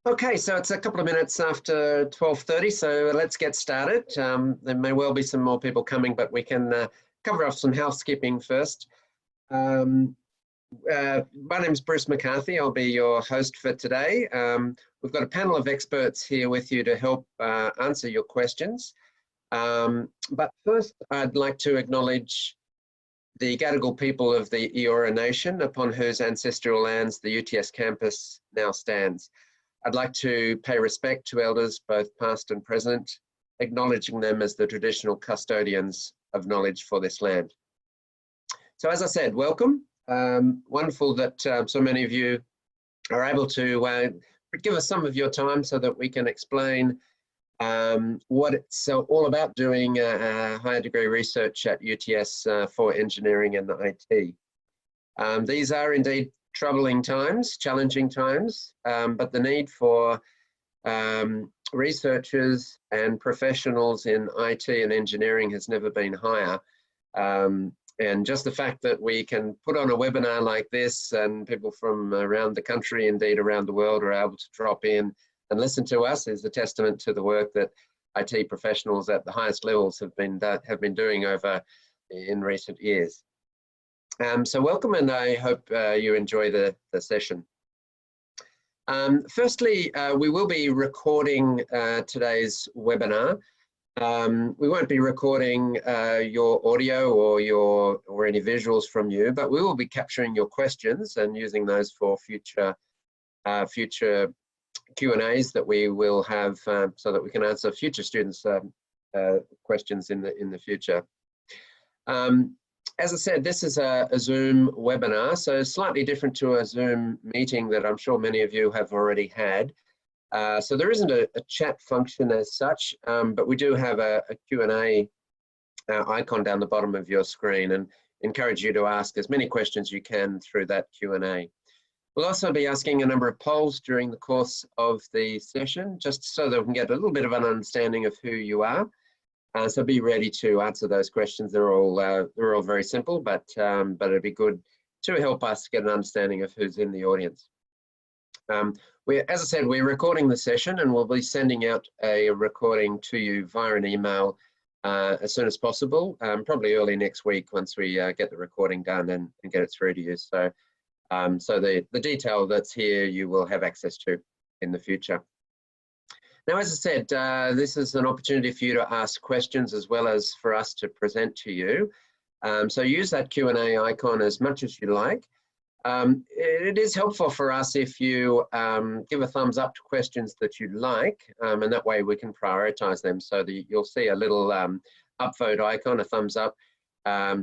Okay, so it's a couple of minutes after 12:30, so let's get started. There may well be some more people coming, but we can cover off some housekeeping first. My name is Bruce McCarthy. I'll be your host for today. We've got a panel of experts here with you to help answer your questions. But first, I'd like to acknowledge the Gadigal people of the Eora Nation, upon whose ancestral lands the UTS campus now stands. I'd like to pay respect to elders, both past and present, acknowledging them as the traditional custodians of knowledge for this land. So as I said, welcome. Wonderful that so many of you are able to give us some of your time so that we can explain what it's all about doing higher degree research at UTS for engineering and IT. These are indeed troubling times, challenging times, but the need for researchers and professionals in IT and engineering has never been higher. And just the fact that we can put on a webinar like this and people from around the country, indeed around the world, are able to drop in and listen to us is a testament to the work that IT professionals at the highest levels have been doing over in recent years. So welcome, and I hope you enjoy the session. Firstly, we will be recording today's webinar. We won't be recording your audio or any visuals from you, but we will be capturing your questions and using those for future Q&As that we will have so that we can answer future students' questions in the future. As I said, this is a Zoom webinar, so slightly different to a Zoom meeting that I'm sure many of you have already had. So there isn't a chat function as such, but we do have a Q&A icon down the bottom of your screen, and encourage you to ask as many questions you can through that Q&A. We'll also be asking a number of polls during the course of the session, just so that we can get a little bit of an understanding of who you are. So be ready to answer those questions. They're all very simple, but it'd be good to help us get an understanding of who's in the audience. As I said, we're recording the session, and we'll be sending out a recording to you via an email as soon as possible, probably early next week once we get the recording done and get it through to you. So, the detail that's here you will have access to in the future. Now, as I said, this is an opportunity for you to ask questions as well as for us to present to you. So use that Q&A icon as much as you like. It is helpful for us if you give a thumbs up to questions that you'd like, and that way we can prioritize them. So you'll see a little upvote icon, a thumbs up.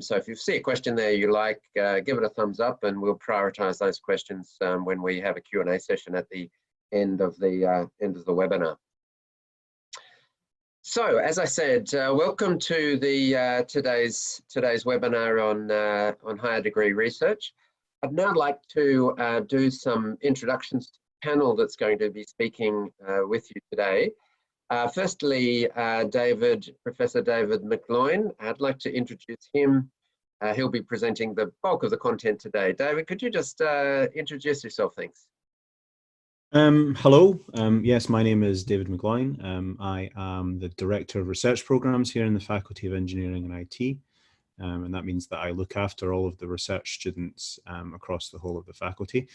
So if you see a question there you like, give it a thumbs up, and we'll prioritize those questions when we have a Q&A session at the end of the webinar. So, as I said, welcome to the today's webinar on higher degree research. I'd now like to do some introductions to the panel that's going to be speaking with you today. Firstly, Professor David McGloin. I'd like to introduce him. He'll be presenting the bulk of the content today. David, could you just introduce yourself, thanks? Hello, yes, my name is David McGloin. I am the Director of Research Programs here in the Faculty of Engineering and IT, and that means that I look after all of the research students across the whole of the faculty.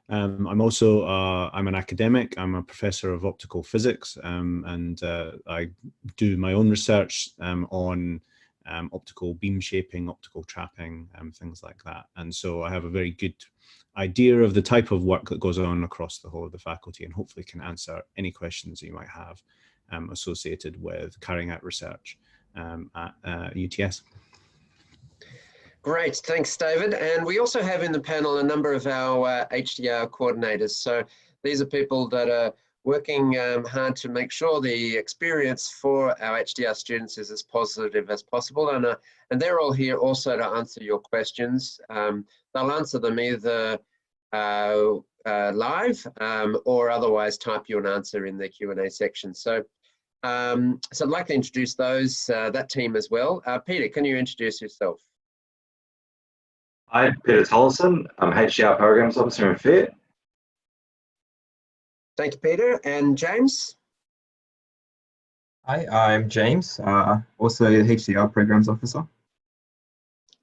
I'm also I'm an academic. I'm a professor of optical physics, and I do my own research on optical beam shaping, optical trapping, things like that. And so I have a very good idea of the type of work that goes on across the whole of the faculty, and hopefully can answer any questions you might have associated with carrying out research at UTS. Great, thanks, David. And we also have in the panel a number of our HDR coordinators. So these are people that are working hard to make sure the experience for our HDR students is as positive as possible. And they're all here also to answer your questions. They'll answer them either live or otherwise type you an answer in the Q&A section. So I'd like to introduce that team as well. Peter, can you introduce yourself? Hi, Peter Tollison. I'm HDR Programs Officer in FIT. Thank you, Peter. And James? Hi, I'm James, also a HDR Programs Officer.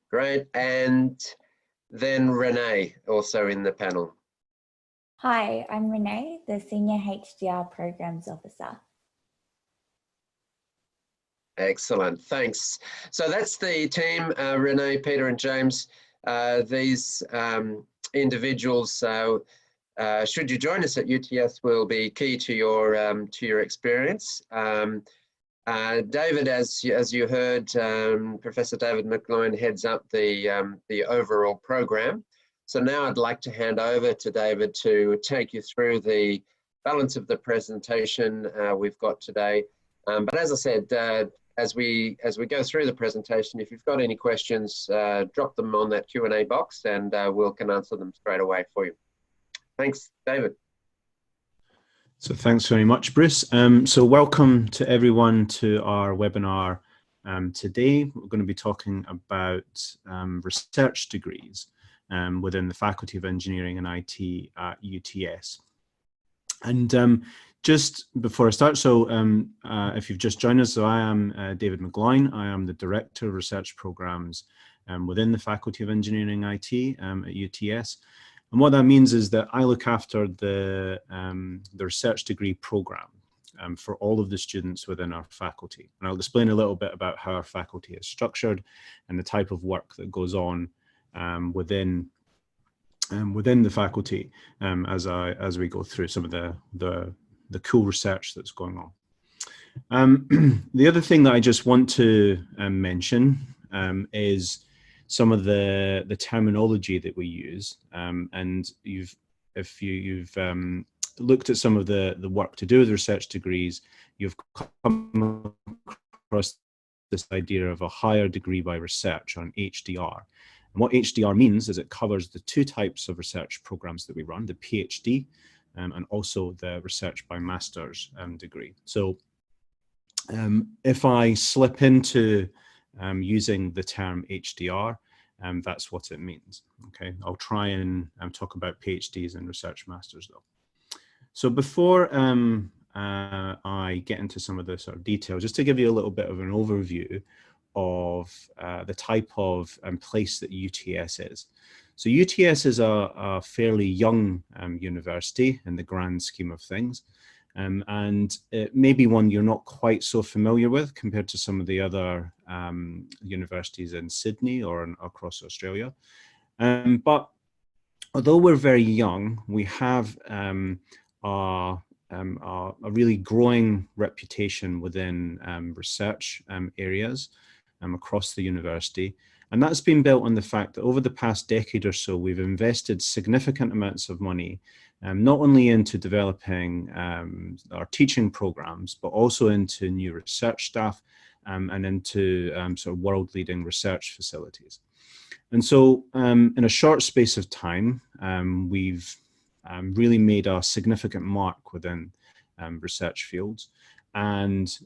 Great. And then Renee, also in the panel. Hi, I'm Renee, the Senior HDR Programs Officer. Excellent, thanks. So that's the team, Renee, Peter and James. These individuals, should you join us at UTS, will be key to your experience. David, as you heard, Professor David McGloin heads up the overall program. So now I'd like to hand over to David to take you through the balance of the presentation we've got today. But as I said, as we go through the presentation, if you've got any questions, drop them on that Q&A box and we can answer them straight away for you. Thanks, David. So thanks very much, Bruce. So welcome to everyone to our webinar today. We're going to be talking about research degrees within the Faculty of Engineering and IT at UTS. And just before I start, so if you've just joined us, so I am David McGloin. I am the Director of Research Programs within the Faculty of Engineering and IT at UTS. And what that means is that I look after the research degree program for all of the students within our faculty. And I'll explain a little bit about how our faculty is structured and the type of work that goes on within the faculty as we go through some of the cool research that's going on. The other thing that I just want to mention is some of the terminology that we use, and if you've looked at some of the work to do with research degrees, you've come across this idea of a higher degree by research, on HDR. And what HDR means is it covers the two types of research programs that we run, the PhD and also the research by master's degree. So if I slip into using the term HDR, that's what it means. Okay, I'll try and talk about PhDs and research masters though. So before I get into some of the sort of details, just to give you a little bit of an overview of the type of place that UTS is. So UTS is a fairly young university in the grand scheme of things. And it may be one you're not quite so familiar with compared to some of the other universities in Sydney or across Australia. But although we're very young, we have a really growing reputation within research areas across the university. And that's been built on the fact that over the past decade or so, we've invested significant amounts of money not only into developing our teaching programs, but also into new research staff and into sort of world-leading research facilities. And so in a short space of time, we've really made a significant mark within research fields. And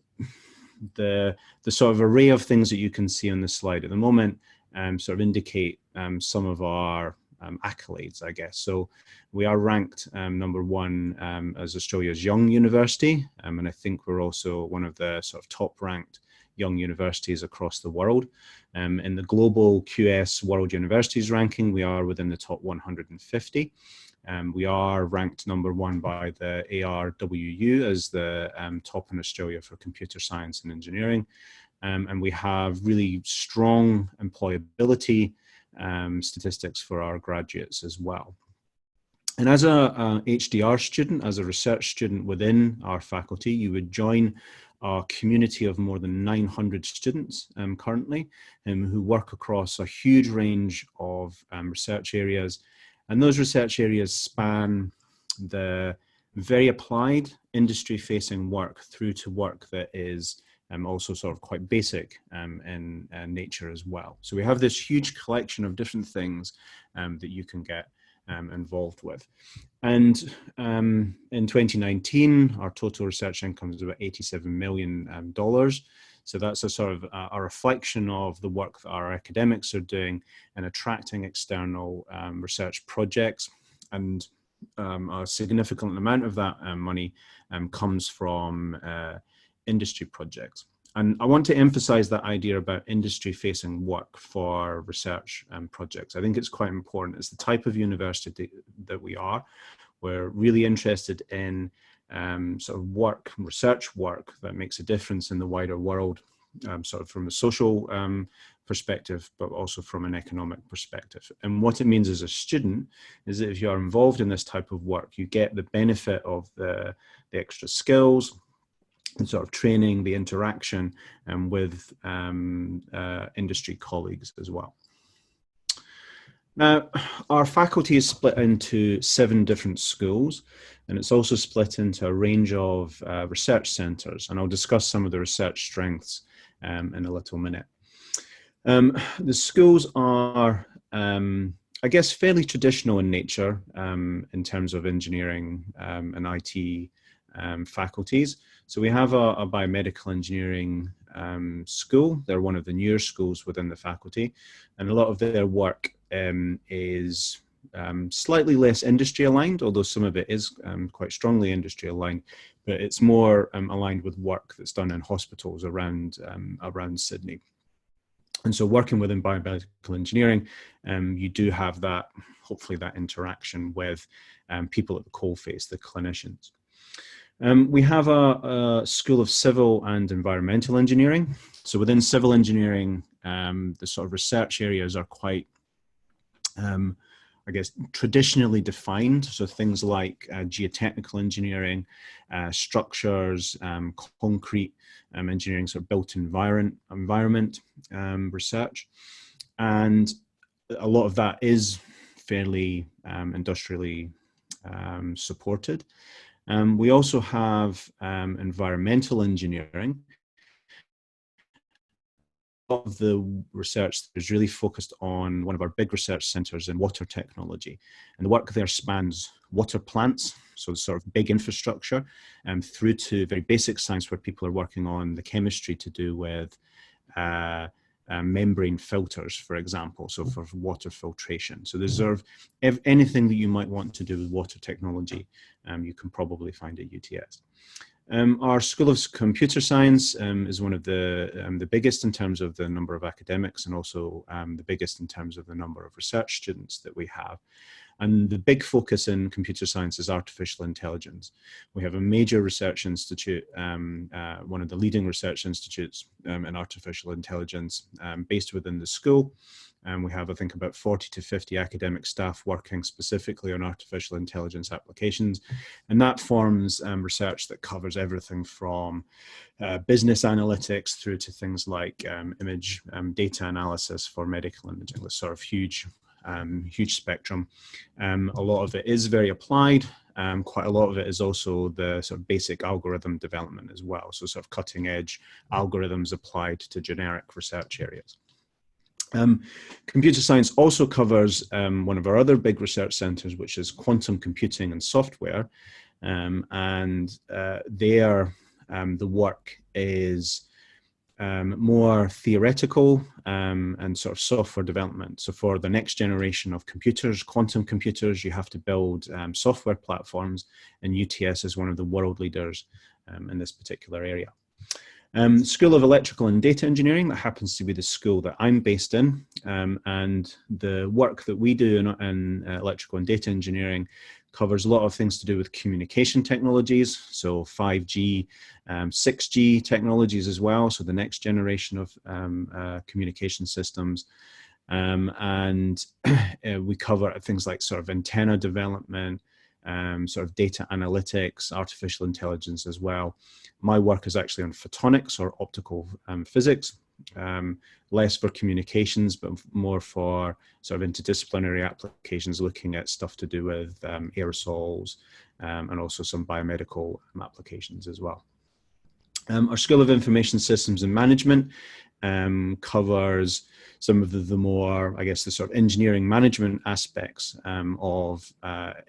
the sort of array of things that you can see on the slide at the moment sort of indicate some of our accolades, I guess. So we are ranked #1 as Australia's young university, and I think we're also one of the sort of top ranked young universities across the world. In the global QS World Universities ranking, we are within the top 150. We are ranked #1 by the ARWU as the top in Australia for computer science and engineering. And we have really strong employability statistics for our graduates as well. And as a HDR student, as a research student within our faculty, you would join a community of more than 900 students currently who work across a huge range of research areas. And those research areas span the very applied industry-facing work through to work that is also sort of quite basic in nature as well. So we have this huge collection of different things that you can get involved with. And in 2019, our total research income is about $87 million. So that's a sort of a reflection of the work that our academics are doing in attracting external research projects. And a significant amount of that money comes from industry projects. And I want to emphasize that idea about industry-facing work for research projects. I think it's quite important. It's the type of university that we are. We're really interested in sort of work, research work that makes a difference in the wider world, sort of from a social perspective, but also from an economic perspective. And what it means as a student is that if you're involved in this type of work, you get the benefit of the extra skills, the sort of training, the interaction with industry colleagues as well. Now, our faculty is split into 7 different schools, and it's also split into a range of research centres, and I'll discuss some of the research strengths in a little minute. The schools are, I guess, fairly traditional in nature in terms of engineering and IT faculties. So we have a biomedical engineering school. They're one of the newer schools within the faculty, and a lot of their work is slightly less industry aligned, although some of it is quite strongly industry aligned, but it's more aligned with work that's done in hospitals around Sydney. And so working within biomedical engineering, you do have that, hopefully that interaction with people at the coalface, the clinicians. We have a School of Civil and Environmental Engineering. So within civil engineering, the sort of research areas are quite, I guess, traditionally defined. So things like geotechnical engineering, structures, concrete engineering, sort of built environment research. And a lot of that is fairly industrially supported. We also have environmental engineering. A lot of the research is really focused on one of our big research centres in water technology, and the work there spans water plants, so sort of big infrastructure, through to very basic science where people are working on the chemistry to do with membrane filters, for example, so for water filtration. So there's sort of anything that you might want to do with water technology, you can probably find at UTS. Our School of Computer Science is one of the biggest in terms of the number of academics, and also the biggest in terms of the number of research students that we have. And the big focus in computer science is artificial intelligence. We have a major research institute, one of the leading research institutes in artificial intelligence based within the school. We have, I think, about 40 to 50 academic staff working specifically on artificial intelligence applications. And that forms research that covers everything from business analytics through to things like image data analysis for medical imaging, this sort of huge spectrum. A lot of it is very applied. Quite a lot of it is also the sort of basic algorithm development as well. So sort of cutting edge algorithms applied to generic research areas. Computer science also covers one of our other big research centres, which is quantum computing and software. There, the work is more theoretical and sort of software development. So for the next generation of computers, quantum computers, you have to build software platforms, and UTS is one of the world leaders in this particular area. School of Electrical and Data Engineering, that happens to be the school that I'm based in, and the work that we do in electrical and data engineering covers a lot of things to do with communication technologies, so 5G, 6G technologies as well, so the next generation of communication systems. And we cover things like sort of antenna development, sort of data analytics, artificial intelligence as well. My work is actually on photonics or optical physics, less for communications, but more for sort of interdisciplinary applications, looking at stuff to do with aerosols and also some biomedical applications as well. Our School of Information Systems and Management covers some of the more, I guess, the sort of engineering management aspects of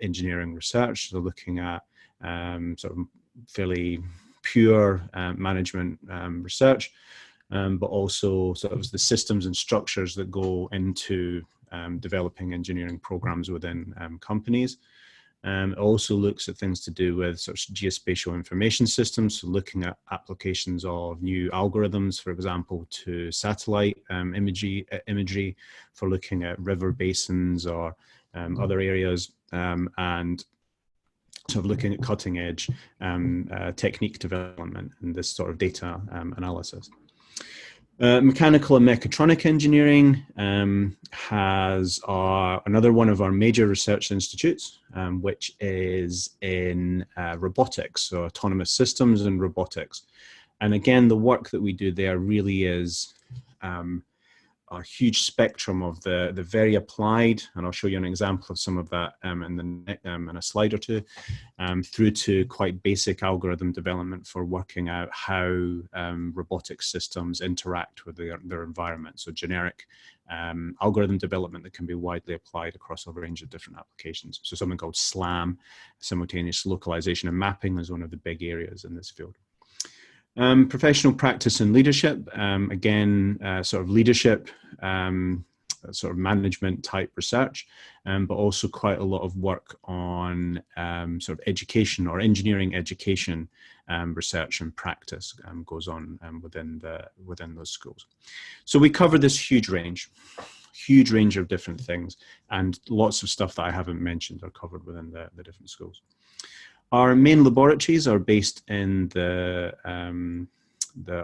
engineering research. So looking at sort of fairly pure management research, but also sort of the systems and structures that go into developing engineering programs within companies. It also looks at things to do with sort of geospatial information systems, so looking at applications of new algorithms, for example, to satellite imagery for looking at river basins or other areas, and sort of looking at cutting edge technique development and this sort of data analysis. Mechanical and mechatronic engineering has another one of our major research institutes, which is in robotics, so autonomous systems and robotics. And again, the work that we do there really is a huge spectrum of the very applied, and I'll show you an example of some of that in a slide or two, through to quite basic algorithm development for working out how robotic systems interact with their environment. So generic algorithm development that can be widely applied across a range of different applications. So something called SLAM, simultaneous localization and mapping, is one of the big areas in this field. Professional practice and leadership, again, sort of leadership, sort of management type research, but also quite a lot of work on sort of education or engineering education research and practice goes on within those schools. So we cover this huge range of different things, and lots of stuff that I haven't mentioned are covered within the different schools. Our main laboratories are based in the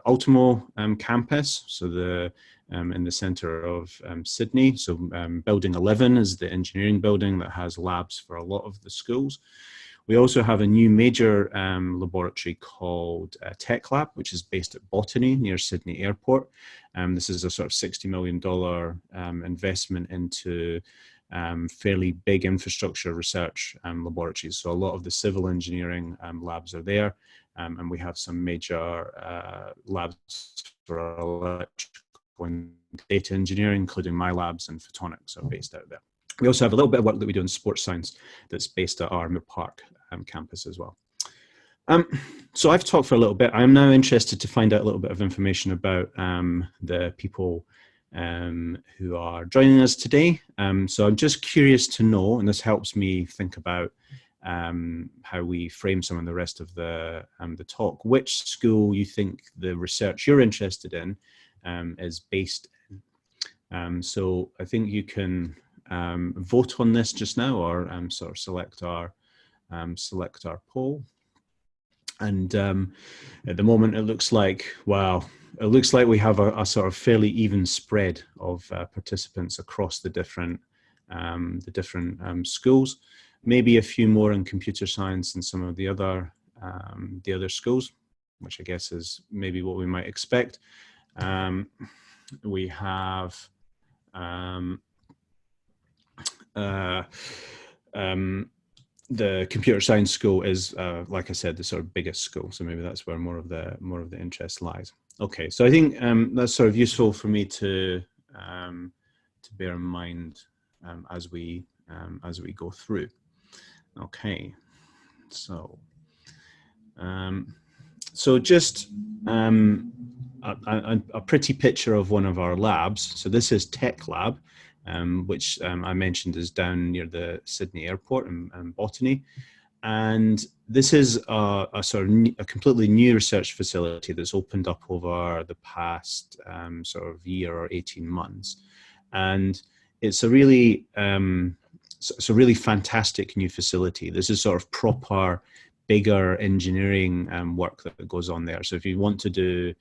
Ultimo campus, so in the centre of Sydney. So Building 11 is the engineering building that has labs for a lot of the schools. We also have a new major laboratory called Tech Lab, which is based at Botany near Sydney Airport. This is a sort of $60 million investment into fairly big infrastructure research laboratories. So a lot of the civil engineering labs are there, and we have some major labs for electrical and data engineering, including my labs and photonics are based out there. We also have a little bit of work that we do in sports science that's based at our Moore Park campus as well. So I've talked for a little bit. I'm now interested to find out a little bit of information about the people who are joining us today. So I'm just curious to know, and this helps me think about how we frame some of the rest of the talk, which school you think the research you're interested in is based in. So I think you can vote on this just now, or sort of select our poll. And at the moment, it looks like, wow, it looks like we have a sort of fairly even spread of participants across the different schools. Maybe a few more in computer science and some of the other schools, which I guess is maybe what we might expect. We have the computer science school is, like I said, the sort of biggest school, so maybe that's where more of the interest lies. Okay, so I think that's sort of useful for me to bear in mind as we go through. Okay, so just a pretty picture of one of our labs. So this is Tech Lab, which I mentioned is down near the Sydney Airport in Botany. And this is a sort of a completely new research facility that's opened up over the past sort of year or 18 months. And it's a really fantastic new facility. This is sort of proper, bigger engineering work that goes on there. So if you want to do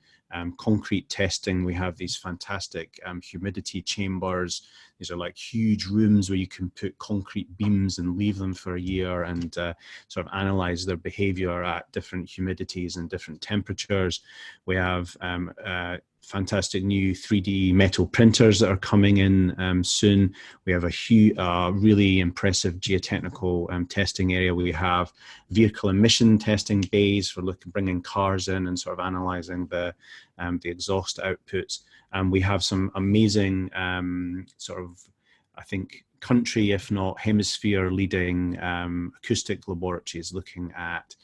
concrete testing, we have these fantastic humidity chambers. These are like huge rooms where you can put concrete beams and leave them for a year and sort of analyze their behavior at different humidities and different temperatures. We have fantastic new 3D metal printers that are coming in soon. We have a really impressive geotechnical testing area. We have vehicle emission testing bays for bringing cars in and sort of analyzing the exhaust outputs. And we have some amazing sort of, I think, country, if not hemisphere leading acoustic laboratories looking at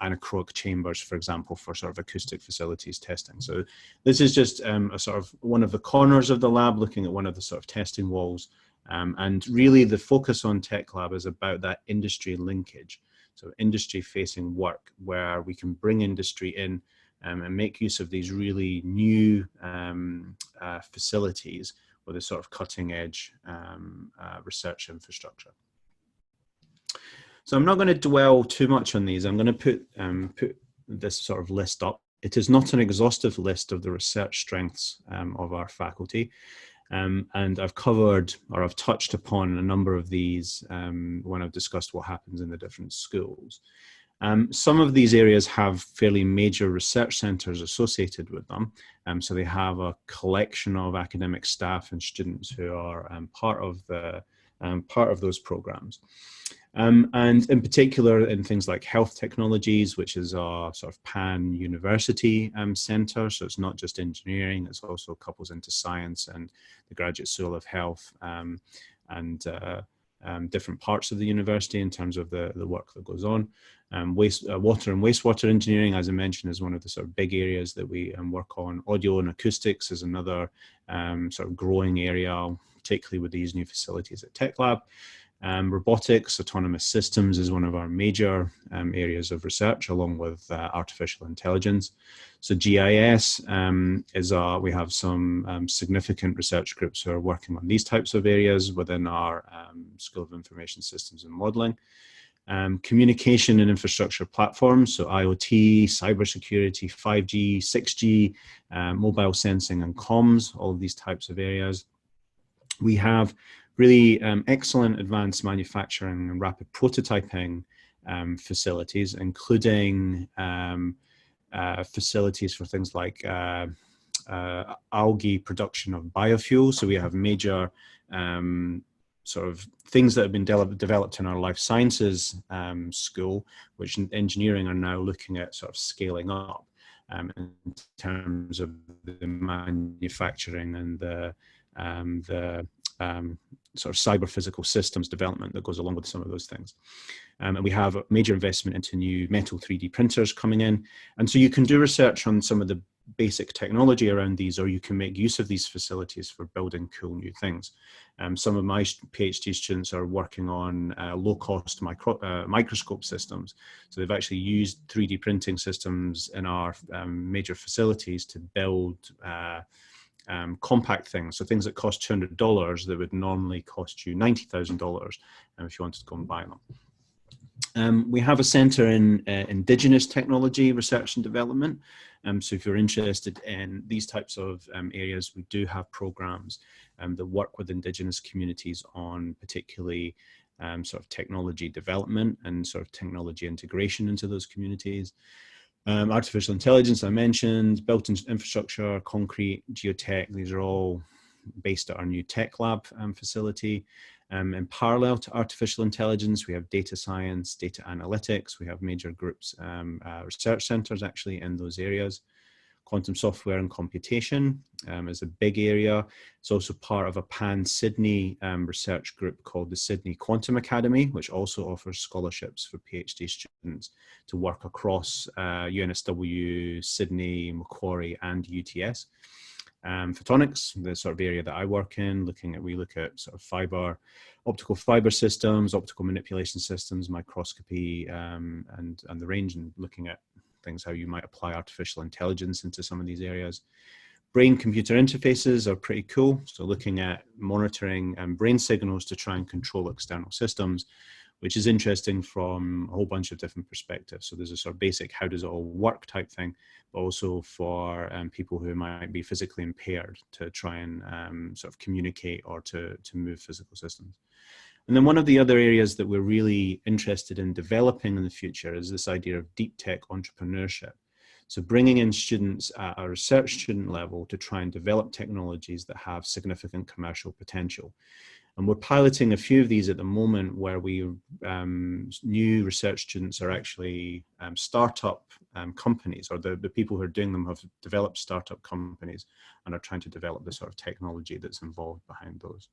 anechoic chambers, for example, for sort of acoustic facilities testing. So this is just a sort of one of the corners of the lab, looking at one of the sort of testing walls And really the focus on Tech Lab is about that industry linkage. So industry facing work where we can bring industry in and make use of these really new facilities with a sort of cutting edge research infrastructure. So I'm not going to dwell too much on these. I'm going to put this sort of list up. It is not an exhaustive list of the research strengths of our faculty. And I've covered, or I've touched upon a number of these when I've discussed what happens in the different schools. Some of these areas have fairly major research centres associated with them. So they have a collection of academic staff and students who are part of those programs. And in particular in things like health technologies, which is a sort of pan-university centre. So it's not just engineering, it's also couples into science and the Graduate School of Health and different parts of the university in terms of the work that goes on. Water and wastewater engineering, as I mentioned, is one of the sort of big areas that we work on. Audio and acoustics is another sort of growing area, particularly with these new facilities at Tech Lab. Robotics, autonomous systems is one of our major areas of research, along with artificial intelligence. So GIS we have some significant research groups who are working on these types of areas within our School of Information Systems and Modeling. Communication and infrastructure platforms, so IoT, cybersecurity, 5G, 6G, mobile sensing and comms, all of these types of areas. We have really excellent advanced manufacturing and rapid prototyping facilities, including facilities for things like algae production of biofuels. So we have major sort of things that have been developed in our life sciences school, which in engineering are now looking at sort of scaling up in terms of the manufacturing and the sort of cyber physical systems development that goes along with some of those things. And we have a major investment into new metal 3D printers coming in. And so you can do research on some of the basic technology around these, or you can make use of these facilities for building cool new things. Some of my PhD students are working on low-cost microscope systems. So they've actually used 3D printing systems in our major facilities to build compact things, so things that cost $200 that would normally cost you $90,000 if you wanted to go and buy them. We have a centre in Indigenous technology research and development. So if you're interested in these types of areas, we do have programs that work with Indigenous communities on particularly sort of technology development and sort of technology integration into those communities. Artificial intelligence, I mentioned, built-in infrastructure, concrete, geotech, these are all based at our new Tech Lab facility. In parallel to artificial intelligence, we have data science, data analytics, we have major groups, research centers actually in those areas. Quantum software and computation is a big area. It's also part of a pan-Sydney research group called the Sydney Quantum Academy, which also offers scholarships for PhD students to work across UNSW, Sydney, Macquarie and UTS. Photonics, the sort of area that I work in, we look at sort of optical fiber systems, optical manipulation systems, microscopy, and the range, and looking at things, how you might apply artificial intelligence into some of these areas. Brain-computer interfaces are pretty cool. So looking at monitoring brain signals to try and control external systems, which is interesting from a whole bunch of different perspectives. So there's a sort of basic, how does it all work type thing, but also for people who might be physically impaired to try and sort of communicate or to move physical systems. And then one of the other areas that we're really interested in developing in the future is this idea of deep tech entrepreneurship. So bringing in students at a research student level to try and develop technologies that have significant commercial potential. And we're piloting a few of these at the moment where new research students are actually startup companies, or the people who are doing them have developed startup companies and are trying to develop the sort of technology that's involved behind those.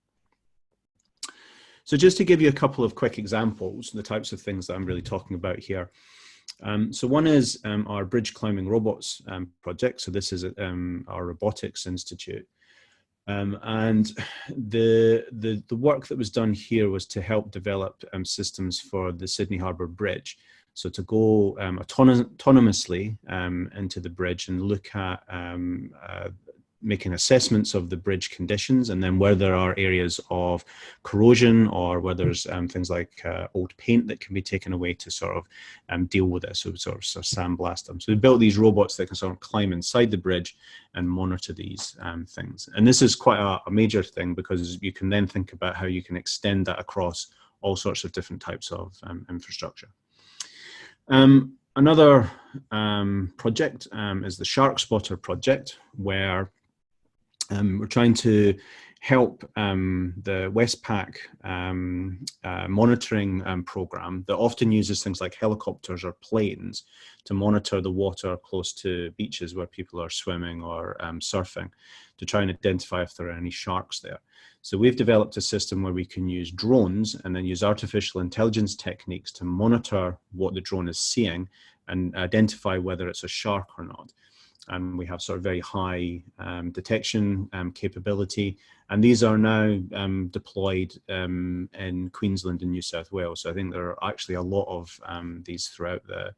So just to give you a couple of quick examples, the types of things that I'm really talking about here. So one is our bridge climbing robots project. So this is our Robotics Institute. And the work that was done here was to help develop systems for the Sydney Harbour Bridge. So to go autonomously into the bridge and look at making assessments of the bridge conditions, and then where there are areas of corrosion or where there's things like old paint that can be taken away to sort of deal with it, so sort of sandblast them. So we built these robots that can sort of climb inside the bridge and monitor these things. And this is quite a major thing, because you can then think about how you can extend that across all sorts of different types of infrastructure. Another project is the Shark Spotter project, where we're trying to help the Westpac monitoring program that often uses things like helicopters or planes to monitor the water close to beaches where people are swimming or surfing, to try and identify if there are any sharks there. So we've developed a system where we can use drones and then use artificial intelligence techniques to monitor what the drone is seeing and identify whether it's a shark or not. And we have sort of very high detection capability. And these are now deployed in Queensland and New South Wales. So I think there are actually a lot of these throughout the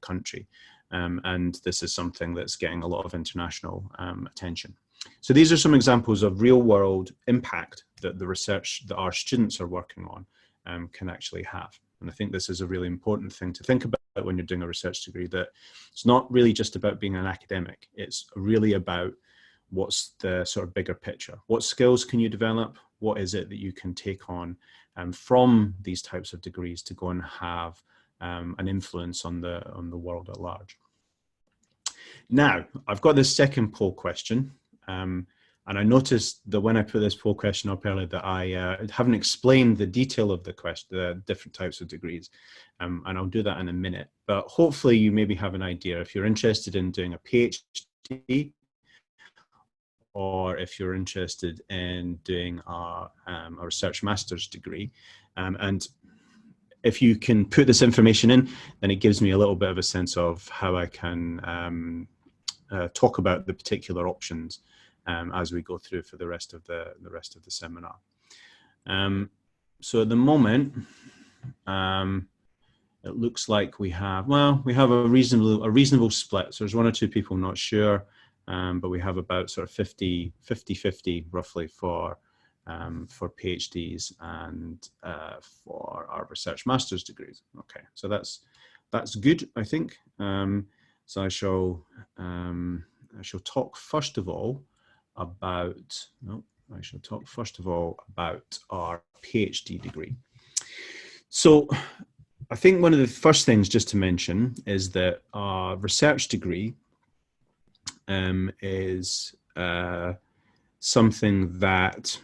country. And this is something that's getting a lot of international attention. So these are some examples of real world impact that the research that our students are working on can actually have. And I think this is a really important thing to think about when you're doing a research degree, that it's not really just about being an academic. It's really about what's the sort of bigger picture. What skills can you develop? What is it that you can take on from these types of degrees to go and have an influence on the world at large? Now, I've got this second poll question. And I noticed that when I put this poll question up earlier that I haven't explained the detail of the question, the different types of degrees, and I'll do that in a minute. But hopefully you maybe have an idea if you're interested in doing a PhD, or if you're interested in doing a research master's degree. And if you can put this information in, then it gives me a little bit of a sense of how I can talk about the particular options as we go through for the rest of the seminar. So at the moment, it looks like we have a reasonable split. So there's one or two people not sure, but we have about sort of 50-50 roughly for PhDs and for our research master's degrees. Okay, so that's good, I think. So I shall talk first of all about our PhD degree. So I think one of the first things just to mention is that our research degree is something that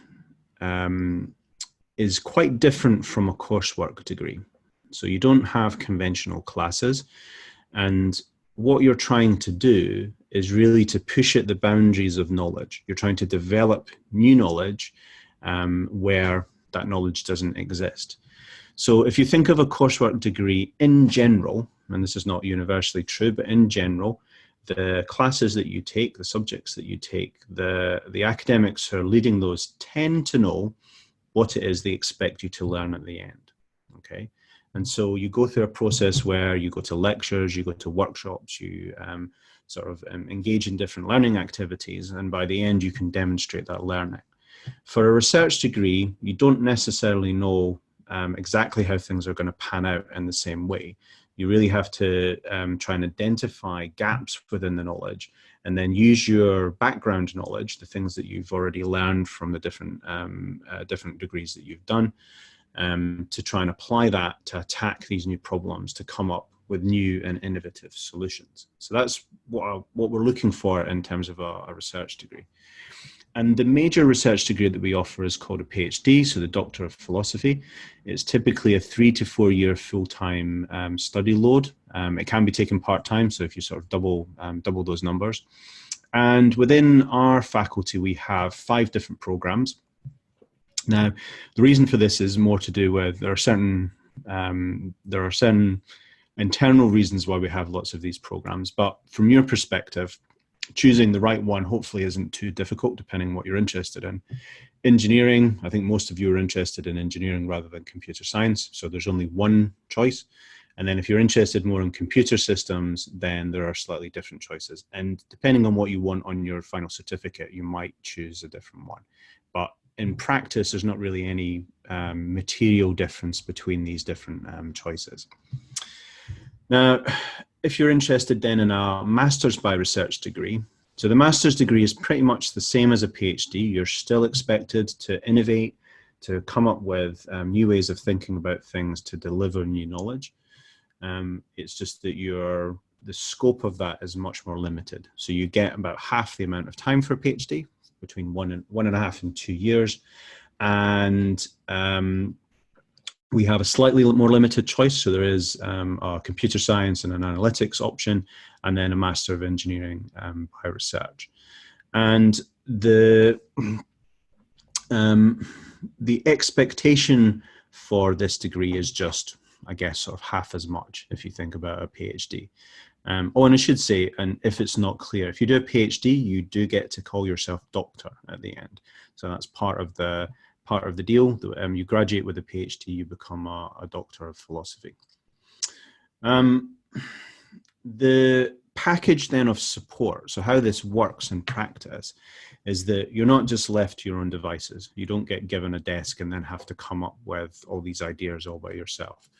is quite different from a coursework degree. So you don't have conventional classes, and what you're trying to do is really to push at the boundaries of knowledge. You're trying to develop new knowledge where that knowledge doesn't exist. So if you think of a coursework degree in general, and this is not universally true, but in general, the classes that you take, the subjects that you take, the academics who are leading those tend to know what it is they expect you to learn at the end, okay? And so you go through a process where you go to lectures, you go to workshops, you engage in different learning activities, and by the end you can demonstrate that learning. For a research degree, you don't necessarily know exactly how things are going to pan out in the same way. You really have to try and identify gaps within the knowledge, and then use your background knowledge, the things that you've already learned from the different degrees that you've done, to try and apply that to attack these new problems, to come up with new and innovative solutions. So that's what we're looking for in terms of a research degree. And the major research degree that we offer is called a PhD, so the Doctor of Philosophy. It's typically a 3 to 4 year full-time study load. It can be taken part-time, so if you sort of double those numbers. And within our faculty, we have 5 different programs. Now, the reason for this is more to do with there are certain internal reasons why we have lots of these programs. But from your perspective, choosing the right one hopefully isn't too difficult depending on what you're interested in. Engineering, I think most of you are interested in engineering rather than computer science, so there's only one choice. And then if you're interested more in computer systems, then there are slightly different choices. And depending on what you want on your final certificate, you might choose a different one. But in practice, there's not really any material difference between these different choices. Now, if you're interested then in a Master's by Research degree, so the Master's degree is pretty much the same as a PhD. You're still expected to innovate, to come up with new ways of thinking about things, to deliver new knowledge. It's just that the scope of that is much more limited. So you get about half the amount of time for a PhD, between 1.5 and 2 years. And we have a slightly more limited choice. So there is a computer science and an analytics option, and then a Master of Engineering by Research. And the expectation for this degree is just, I guess, sort of half as much if you think about a PhD. Oh, and I should say, and if it's not clear, if you do a PhD, you do get to call yourself doctor at the end. So that's part of the deal. You graduate with a PhD, you become a doctor of philosophy. The package then of support, so how this works in practice, is that you're not just left to your own devices. You don't get given a desk and then have to come up with all these ideas all by yourself.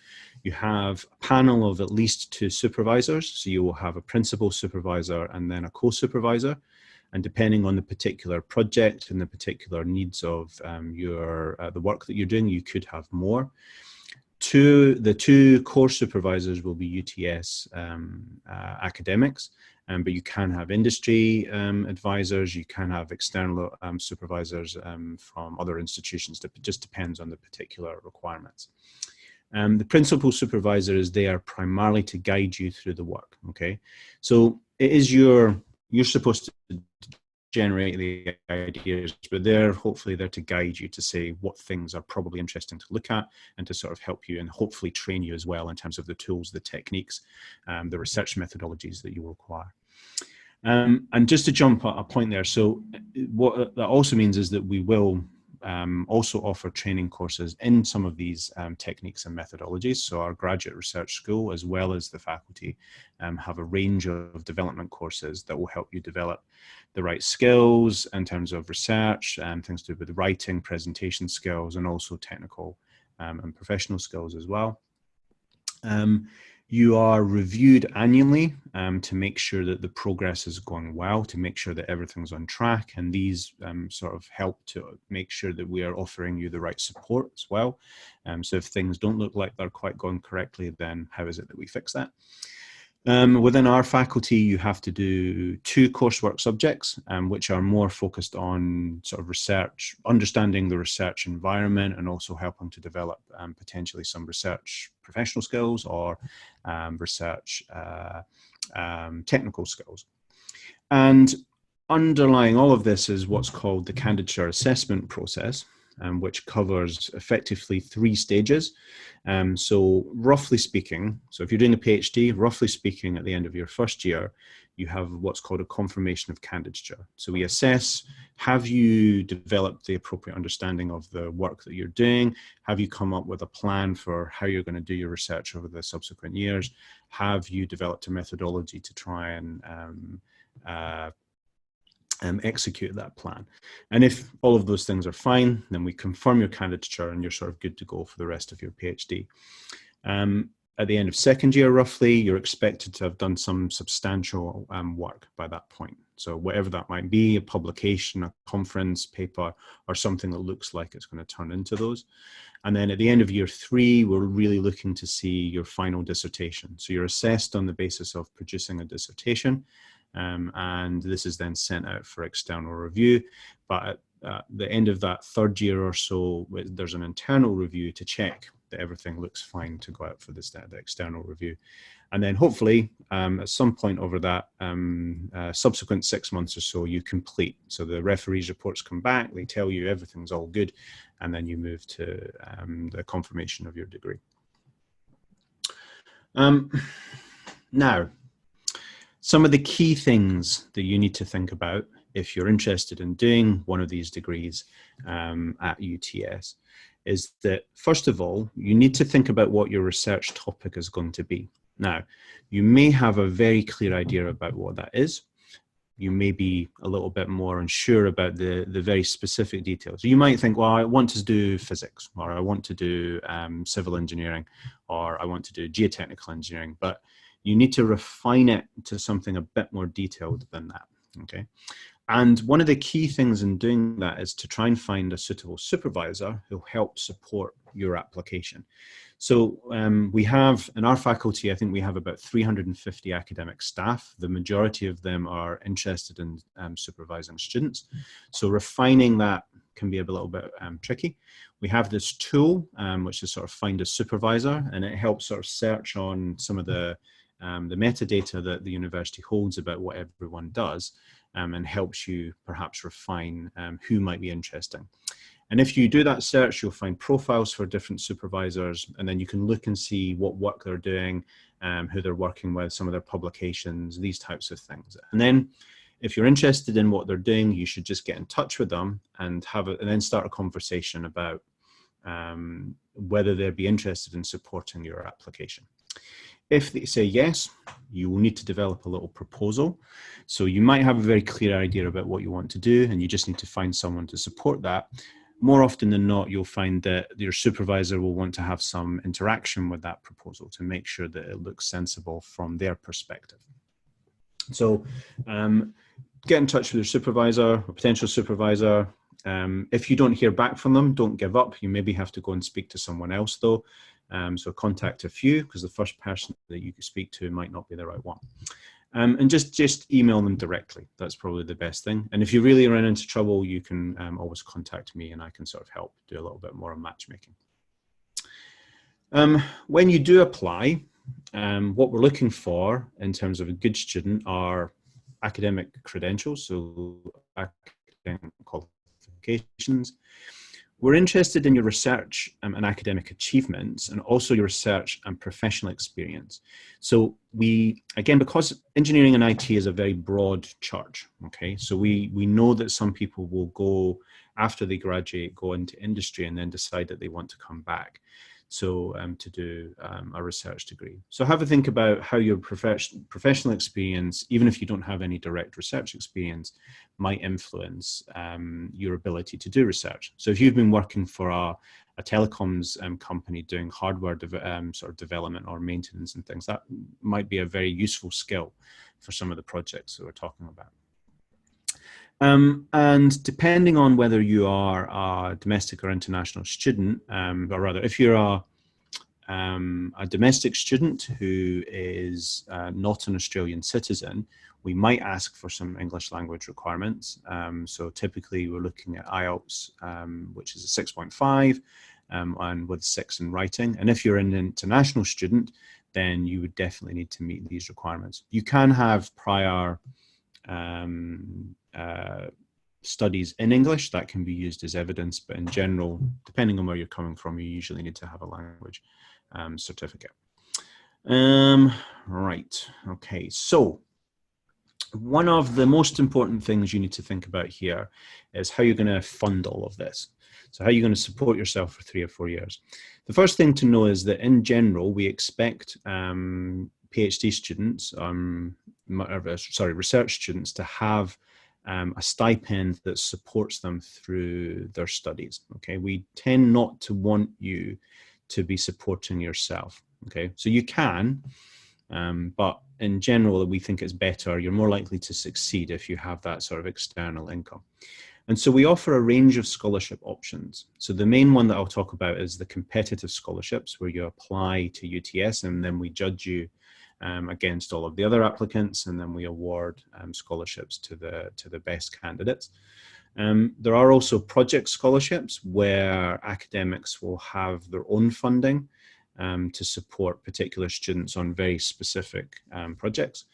You have a panel of at least 2 supervisors. So you will have a principal supervisor and then a co-supervisor. And depending on the particular project and the particular needs of the work that you're doing, you could have more. The 2 core supervisors will be UTS academics, but you can have industry advisors, you can have external supervisors from other institutions. It just depends on the particular requirements. The principal supervisor is there primarily to guide you through the work, okay? So it is you're supposed to generate the ideas, but they're hopefully there to guide you, to say what things are probably interesting to look at, and to sort of help you and hopefully train you as well in terms of the tools, the techniques, the research methodologies that you require. And just to jump a point there, so what that also means is that we will also offer training courses in some of these techniques and methodologies. So our graduate research school, as well as the faculty, have a range of development courses that will help you develop the right skills in terms of research and things to do with writing, presentation skills, and also technical and professional skills as well. You are reviewed annually to make sure that the progress is going well, to make sure that everything's on track, and these sort of help to make sure that we are offering you the right support as well. So if things don't look like they're quite going correctly, then how is it that we fix that? Within our faculty, you have to do 2 coursework subjects, which are more focused on sort of research, understanding the research environment, and also helping to develop potentially some research professional skills or research technical skills. And underlying all of this is what's called the candidature assessment process, which covers effectively 3 stages. So roughly speaking, so if you're doing a PhD, roughly speaking, at the end of your first year, you have what's called a confirmation of candidature. So we assess, have you developed the appropriate understanding of the work that you're doing? Have you come up with a plan for how you're going to do your research over the subsequent years? Have you developed a methodology to try and execute that plan? And if all of those things are fine, then we confirm your candidature and you're sort of good to go for the rest of your PhD. At the end of second year, roughly, you're expected to have done some substantial work by that point. So whatever that might be, a publication, a conference paper, or something that looks like it's going to turn into those. And then at the end of year 3, we're really looking to see your final dissertation. So you're assessed on the basis of producing a dissertation. And this is then sent out for external review. But at the end of that 3rd year or so, there's an internal review to check that everything looks fine to go out for the external review. And then hopefully at some point over that subsequent 6 months or so, you complete. So the referee's reports come back, they tell you everything's all good, and then you move to the confirmation of your degree. Now, some of the key things that you need to think about if you're interested in doing one of these degrees at UTS is that, first of all, you need to think about what your research topic is going to be. Now, you may have a very clear idea about what that is. You may be a little bit more unsure about the very specific details. You might think, well, I want to do physics, or I want to do civil engineering, or I want to do geotechnical engineering, but you need to refine it to something a bit more detailed than that, okay? And one of the key things in doing that is to try and find a suitable supervisor who'll help support your application. So we have, in our faculty, I think we have about 350 academic staff. The majority of them are interested in supervising students. So refining that can be a little bit tricky. We have this tool, which is sort of Find a Supervisor, and it helps sort of search on some of the metadata that the university holds about what everyone does, and helps you perhaps refine who might be interesting. And if you do that search, you'll find profiles for different supervisors, and then you can look and see what work they're doing, who they're working with, some of their publications, these types of things. And then if you're interested in what they're doing, you should just get in touch with them and and then start a conversation about whether they'd be interested in supporting your application. If they say yes, you will need to develop a little proposal. So you might have a very clear idea about what you want to do, and you just need to find someone to support that. More often than not, you'll find that your supervisor will want to have some interaction with that proposal to make sure that it looks sensible from their perspective. So get in touch with your supervisor or potential supervisor. If you don't hear back from them, don't give up. You maybe have to go and speak to someone else though. So contact a few, because the first person that you could speak to might not be the right one. And just email them directly. That's probably the best thing. And if you really run into trouble, you can always contact me, and I can sort of help do a little bit more of matchmaking. When you do apply, what we're looking for in terms of a good student are academic credentials, so academic qualifications. We're interested in your research and academic achievements, and also your research and professional experience. So again, because engineering and IT is a very broad church, okay? So we know that some people will go, after they graduate, go into industry and then decide that they want to come back. So to do a research degree. So have a think about how your professional experience, even if you don't have any direct research experience, might influence your ability to do research. So if you've been working for a telecoms company doing hardware sort of development or maintenance and things, that might be a very useful skill for some of the projects that we're talking about. And depending on whether you are a domestic or international student, or rather, if you're a domestic student who is not an Australian citizen, we might ask for some English language requirements. So typically we're looking at IELTS, which is a 6.5, and with 6 in writing. And if you're an international student, then you would definitely need to meet these requirements. You can have prior studies in English that can be used as evidence, but in general, depending on where you're coming from, you usually need to have a language certificate. Right, okay, so one of the most important things you need to think about here is how you're going to fund all of this. So how you're going to support yourself for 3 or 4 years. The first thing to know is that in general, we expect PhD students, research students, to have a stipend that supports them through their studies, okay? We tend not to want you to be supporting yourself, okay? So you can, but in general, we think it's better, you're more likely to succeed if you have that sort of external income. And so we offer a range of scholarship options. So the main one that I'll talk about is the competitive scholarships, where you apply to UTS and then we judge you against all of the other applicants, and then we award scholarships to the best candidates. There are also project scholarships where academics will have their own funding to support particular students on very specific projects.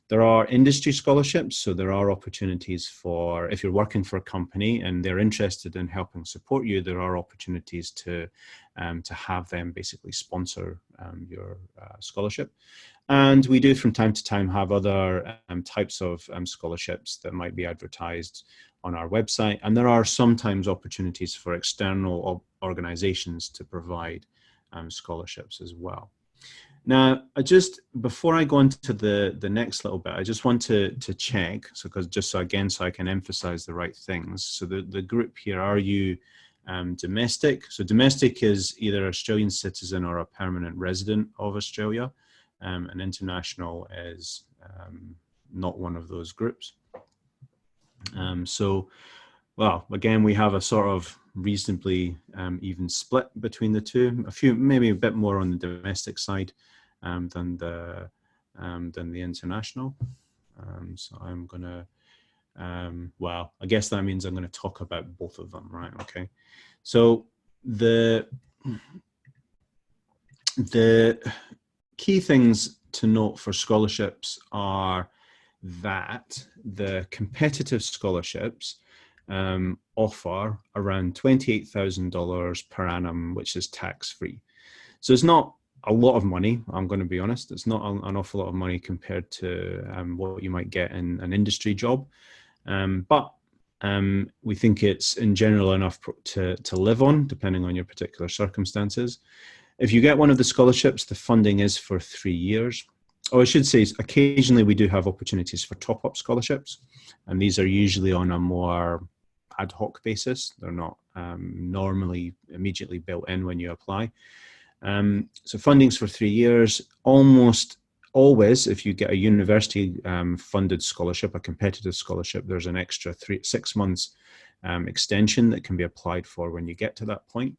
There are industry scholarships, so there are opportunities for, if you're working for a company and they're interested in helping support you, there are opportunities to to have them basically sponsor your scholarship. And we do from time to time have other types of scholarships that might be advertised on our website. And there are sometimes opportunities for external organizations to provide scholarships as well. Now, before I go into the next little bit, I just want to check, so I can emphasize the right things. So the group here, are you domestic? So domestic is either Australian citizen or a permanent resident of Australia. And international is not one of those groups. Well, again, we have a sort of reasonably even split between the two. Maybe a bit more on the domestic side than the international. So I'm gonna, well, I guess that means I'm gonna talk about both of them, right? Okay. So the key things to note for scholarships are that the competitive scholarships offer around $28,000 per annum, which is tax-free. So it's not a lot of money, I'm going to be honest. It's not an awful lot of money compared to what you might get in an industry job. But we think it's in general enough to live on, depending on your particular circumstances. If you get one of the scholarships, the funding is for 3 years. Oh, I should say, occasionally we do have opportunities for top-up scholarships, and these are usually on a more ad hoc basis. They're not normally immediately built in when you apply. So funding's for 3 years. Almost always, if you get a university funded scholarship, a competitive scholarship, there's an extra 6 months extension that can be applied for when you get to that point.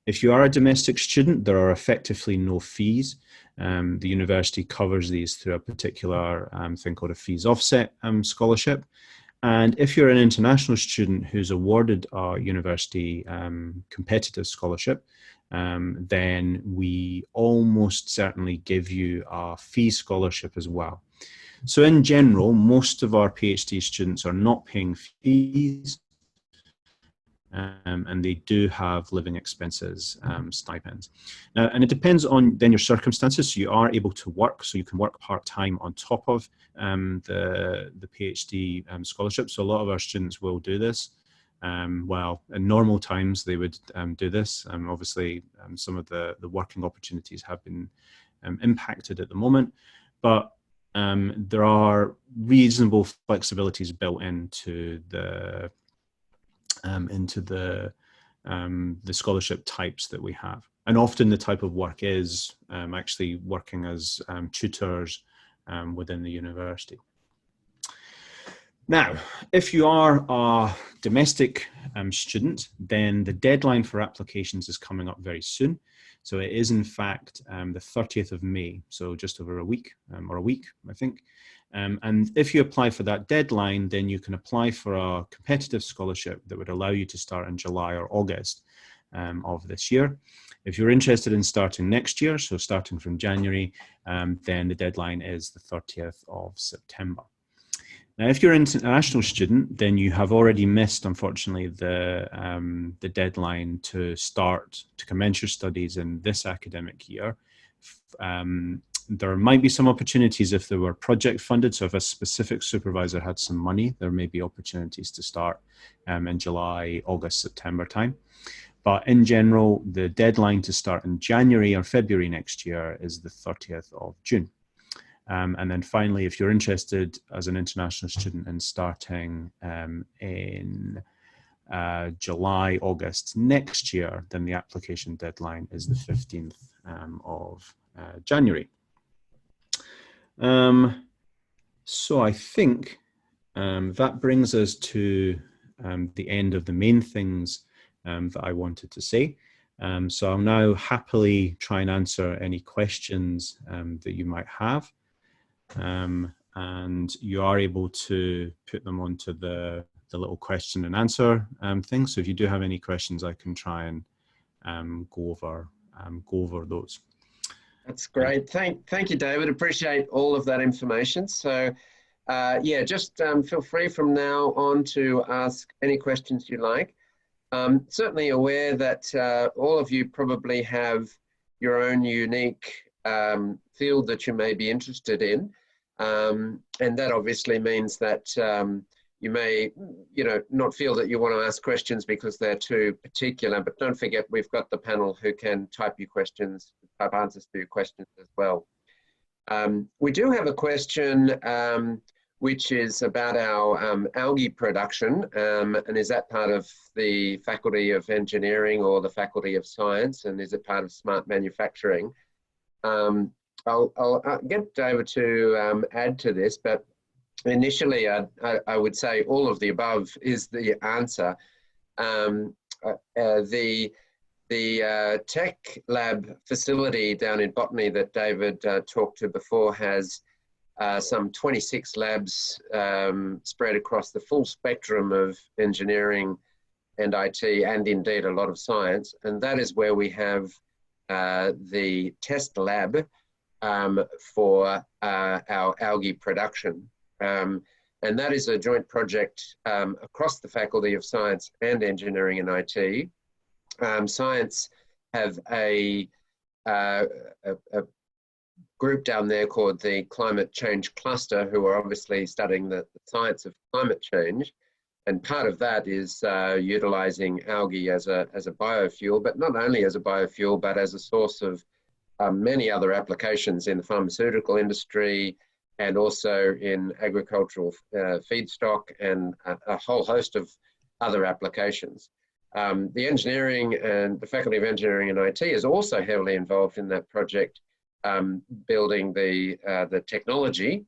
If you are a domestic student, there are effectively no fees. The university covers these through a particular thing called a fees offset scholarship. And if you're an international student who's awarded a university competitive scholarship, then we almost certainly give you a fee scholarship as well. So in general, most of our PhD students are not paying fees. And they do have living expenses stipends. Now, and it depends on then your circumstances. So you are able to work, so you can work part-time on top of the PhD scholarship. So a lot of our students will do this. Well, in normal times, they would do this. Obviously, some of the working opportunities have been impacted at the moment, but there are reasonable flexibilities built into the scholarship types that we have. And often the type of work is actually working as tutors within the university. Now, if you are a domestic student, then the deadline for applications is coming up very soon. So it is in fact the 30th of May, so just over a week, or a week, I think. And if you apply for that deadline, then you can apply for a competitive scholarship that would allow you to start in July or August of this year. If you're interested in starting next year, so starting from January, then the deadline is the 30th of September. Now, if you're an international student, then you have already missed, unfortunately, the deadline to commence your studies in this academic year. There might be some opportunities if they were project funded. So if a specific supervisor had some money, there may be opportunities to start in July, August, September time. But in general, the deadline to start in January or February next year is the 30th of June. And then finally, if you're interested as an international student in starting in July, August next year, then the application deadline is the 15th of January. So I think that brings us to the end of the main things that I wanted to say. So I'll now happily try and answer any questions that you might have. And you are able to put them onto the little question and answer thing. So if you do have any questions, I can try and go over those. That's great. Thank you, David. Appreciate all of that information. So yeah, just feel free from now on to ask any questions you like. Certainly aware that all of you probably have your own unique field that you may be interested in. And that obviously means that you may, not feel that you want to ask questions because they're too particular, but don't forget we've got the panel who can type answers to your questions as well. We do have a question which is about our algae production, and is that part of the Faculty of Engineering or the Faculty of Science, and is it part of smart manufacturing? I'll get David to add to this, but initially I would say all of the above is the answer. The tech lab facility down in Botany that David talked to before has some 26 labs spread across the full spectrum of engineering and IT, and indeed a lot of science. And that is where we have the test lab for our algae production. And that is a joint project across the Faculty of Science and Engineering and IT. Science have a group down there called the Climate Change Cluster, who are obviously studying the science of climate change. And part of that is utilizing algae as a biofuel, but not only as a biofuel, but as a source of many other applications in the pharmaceutical industry and also in agricultural feedstock and a whole host of other applications. The engineering and the Faculty of Engineering and IT is also heavily involved in that project, building the technology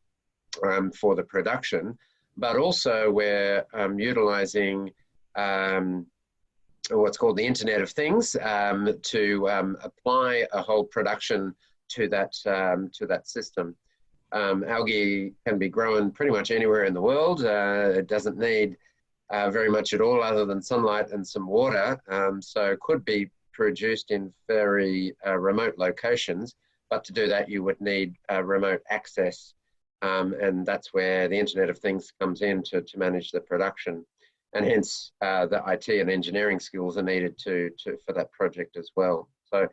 for the production, but also we're utilizing what's called the Internet of Things to apply a whole production to that system. Algae can be grown pretty much anywhere in the world. It doesn't need very much at all other than sunlight and some water, so it could be produced in very remote locations, but to do that you would need remote access, and that's where the Internet of Things comes in to manage the production, and hence the IT and engineering skills are needed for that project as well. So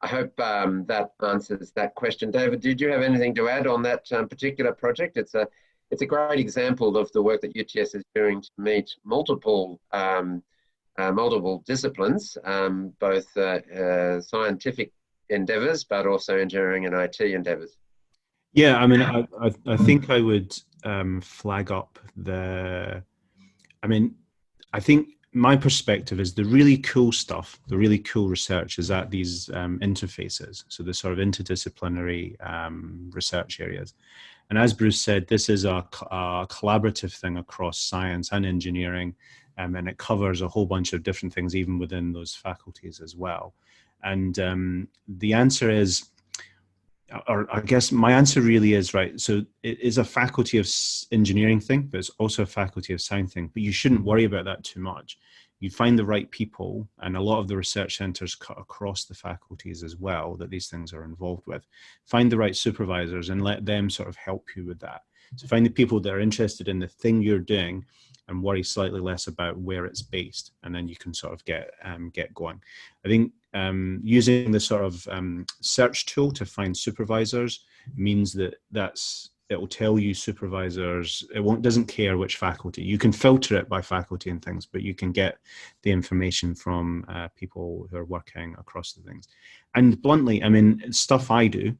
I hope that answers that question. David, did you have anything to add on that particular project? It's a great example of the work that UTS is doing to meet multiple disciplines, both scientific endeavours, but also engineering and IT endeavours. Yeah, I mean, I think I would flag up I think my perspective is the really cool stuff, the really cool research is at these interfaces, so the sort of interdisciplinary research areas. And as Bruce said, this is a collaborative thing across science and engineering, and it covers a whole bunch of different things, even within those faculties as well. And the answer is, or I guess my answer really is, right, so it is a faculty of engineering thing, but it's also a faculty of science thing, but you shouldn't worry about that too much. You find the right people, and a lot of the research centres cut across the faculties as well that these things are involved with. Find the right supervisors and let them sort of help you with that. So find the people that are interested in the thing you're doing and worry slightly less about where it's based, and then you can sort of get going. I think using the sort of search tool to find supervisors means that it will tell you supervisors, doesn't care which faculty. You can filter it by faculty and things, but you can get the information from people who are working across the things. And bluntly, I mean, stuff I do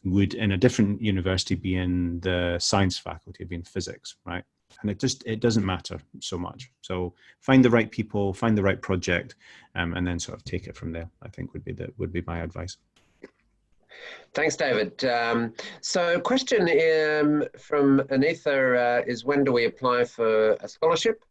would in a different university be in the science faculty, be in physics, right? And it doesn't matter so much. So find the right people, find the right project, and then sort of take it from there, I think would be my advice. Thanks, David. So question from Anitha is, when do we apply for a scholarship?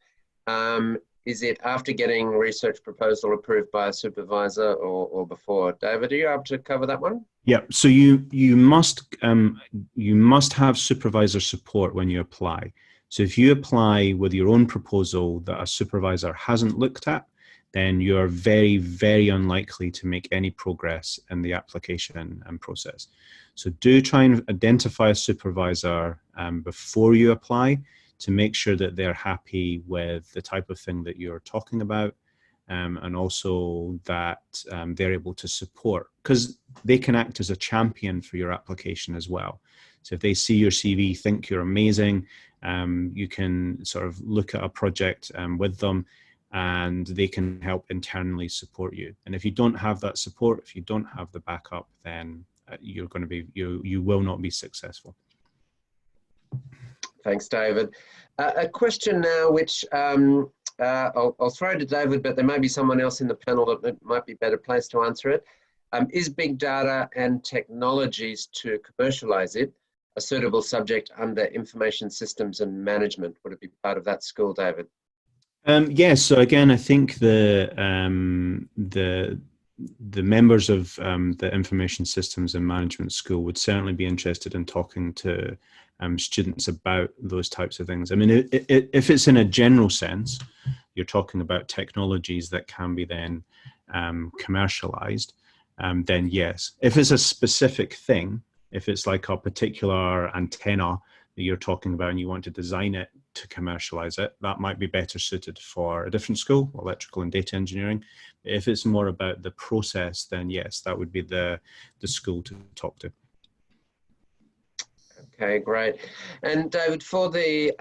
Is it after getting research proposal approved by a supervisor or before? David, are you able to cover that one? Yeah, so you must have supervisor support when you apply. So if you apply with your own proposal that a supervisor hasn't looked at, then you're very, very unlikely to make any progress in the application and process. So do try and identify a supervisor before you apply to make sure that they're happy with the type of thing that you're talking about, and also that they're able to support, because they can act as a champion for your application as well. So if they see your CV, think you're amazing, you can sort of look at a project with them, and they can help internally support you. And if you don't have that support, if you don't have the backup, then you're going to be, you will not be successful. Thanks, David. A question now, which I'll throw to David, but there may be someone else in the panel that might be better placed to answer it. Is big data and technologies to commercialize it a suitable subject under information systems and management? Would it be part of that school, David? Yes. So again, I think the members of the Information Systems and Management School would certainly be interested in talking to students about those types of things. I mean, if it's in a general sense, you're talking about technologies that can be then commercialized, then yes. If it's a specific thing, if it's like a particular antenna that you're talking about and you want to design it to commercialize it, that might be better suited for a different school, electrical and data engineering. If it's more about the process, then yes, that would be the school to talk to. Okay, great. And David, for the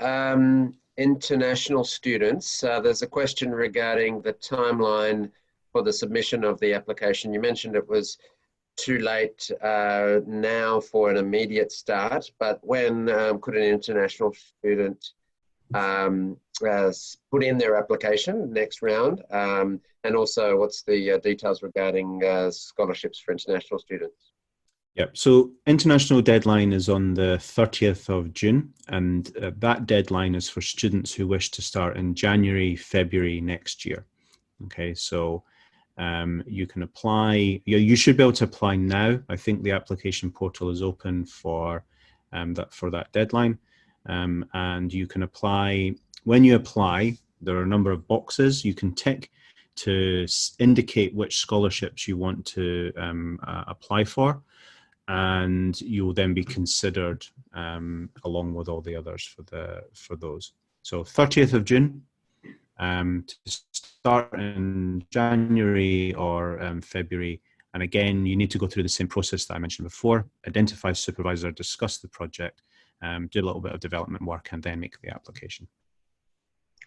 international students, there's a question regarding the timeline for the submission of the application. You mentioned it was too late now for an immediate start, but when could an international student put in their application next round? And also, what's the details regarding scholarships for international students? Yep. So international deadline is on the 30th of June, and that deadline is for students who wish to start in January, February next year. Okay, so you can apply. You should be able to apply now. I think the application portal is open for that deadline, and you can apply. When you apply, there are a number of boxes you can tick to indicate which scholarships you want to apply for, and you will then be considered along with all the others for those. So 30th of June. To start in January or February. And again, you need to go through the same process that I mentioned before: identify supervisor, discuss the project, do a little bit of development work, and then make the application.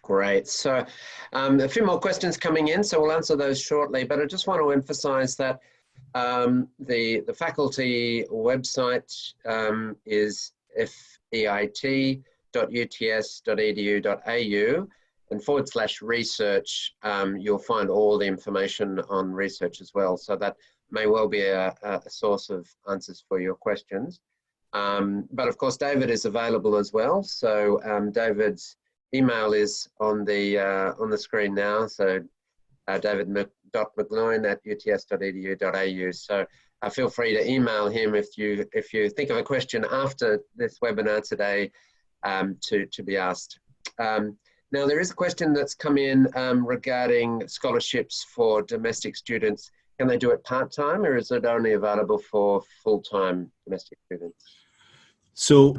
Great. So a few more questions coming in, so we'll answer those shortly. But I just want to emphasize that the faculty website is fait.uts.edu.au. and /research, you'll find all the information on research as well. So that may well be a source of answers for your questions. But of course, David is available as well. So David's email is on the screen now. So david.mcgloin@uts.edu.au. So feel free to email him if you think of a question after this webinar today to be asked. Now, there is a question that's come in regarding scholarships for domestic students. Can they do it part-time, or is it only available for full-time domestic students? So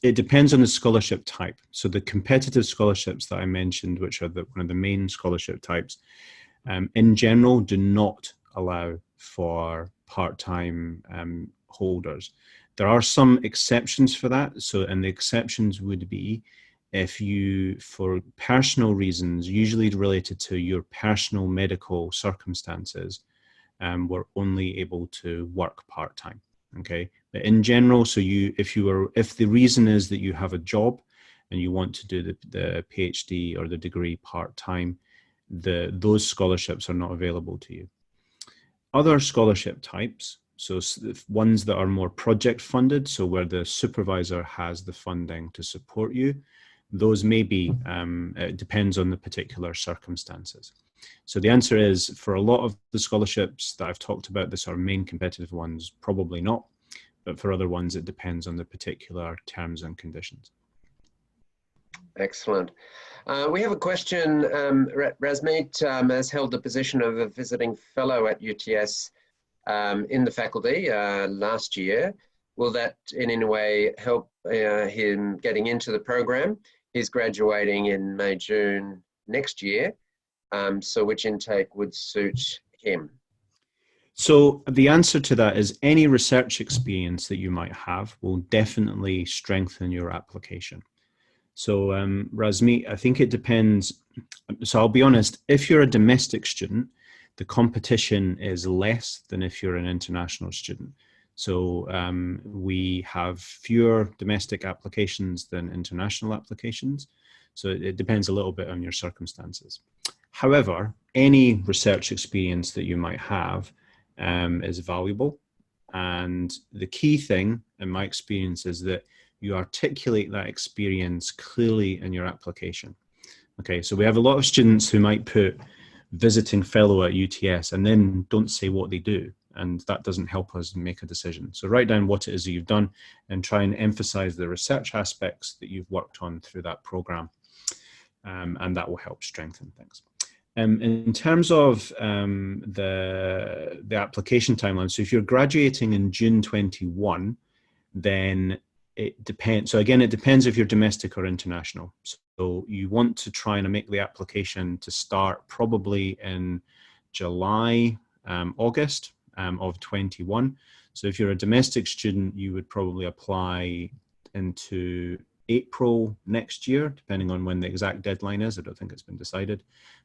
it depends on the scholarship type. So the competitive scholarships that I mentioned, which are one of the main scholarship types, in general do not allow for part-time holders. There are some exceptions for that. So, and the exceptions would be if you, for personal reasons, usually related to your personal medical circumstances, were only able to work part-time. Okay, but in general, so if the reason is that you have a job and you want to do the PhD or the degree part-time, those scholarships are not available to you. Other scholarship types, so ones that are more project funded, so where the supervisor has the funding to support you, those may be, it depends on the particular circumstances. So the answer is, for a lot of the scholarships that I've talked about, this are main competitive ones, probably not, but for other ones, it depends on the particular terms and conditions. Excellent. We have a question. Rasmeet has held the position of a visiting fellow at UTS in the faculty last year. Will that in any way help him getting into the program? He's graduating in May, June next year. So which intake would suit him? So the answer to that is any research experience that you might have will definitely strengthen your application. So Razmeet, I think it depends. So I'll be honest, if you're a domestic student, the competition is less than if you're an international student. So we have fewer domestic applications than international applications. So it depends a little bit on your circumstances. However, any research experience that you might have is valuable. And the key thing in my experience is that you articulate that experience clearly in your application. Okay, so we have a lot of students who might put visiting fellow at UTS and then don't say what they do. And that doesn't help us make a decision. So write down what it is that you've done and try and emphasize the research aspects that you've worked on through that program. And that will help strengthen things. In terms of the application timeline, so if you're graduating in June 21, then it depends. So again, it depends if you're domestic or international. So you want to try and make the application to start probably in July, August of 21. So if you're a domestic student, you would probably apply into April next year, depending on when the exact deadline is. I don't think it's been decided,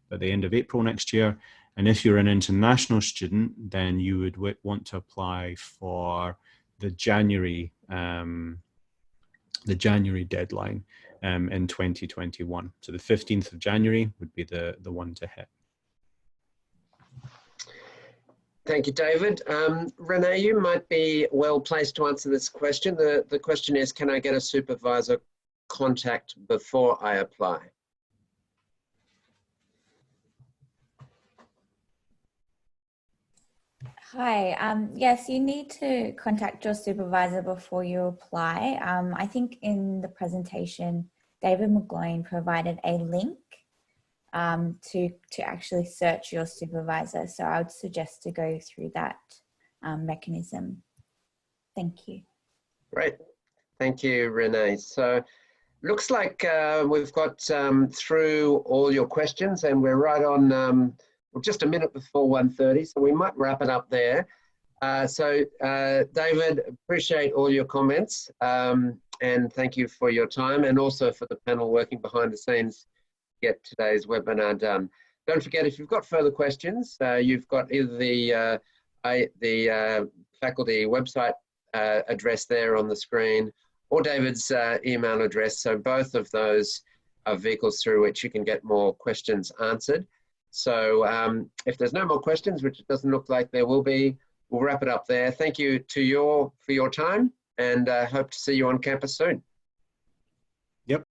but the end of April next year. And if you're an international student, then you would want to apply for the January deadline in 2021. So the 15th of January would be the one to hit. Thank you, David. Renee, you might be well placed to answer this question. The question is, can I get a supervisor contact before I apply? Hi, yes, you need to contact your supervisor before you apply. I think in the presentation, David McGloin provided a link to actually search your supervisor. So I would suggest to go through that mechanism. Thank you. Great. Thank you, Renee. So looks like we've got through all your questions and we're right on well, just a minute before 1:30, so we might wrap it up there. David, appreciate all your comments and thank you for your time and also for the panel working behind the scenes to get today's webinar done. Don't forget, if you've got further questions, you've got either the faculty website address there on the screen or David's email address. So both of those are vehicles through which you can get more questions answered. So if there's no more questions, which it doesn't look like there will be, we'll wrap it up there. Thank you for your time and hope to see you on campus soon.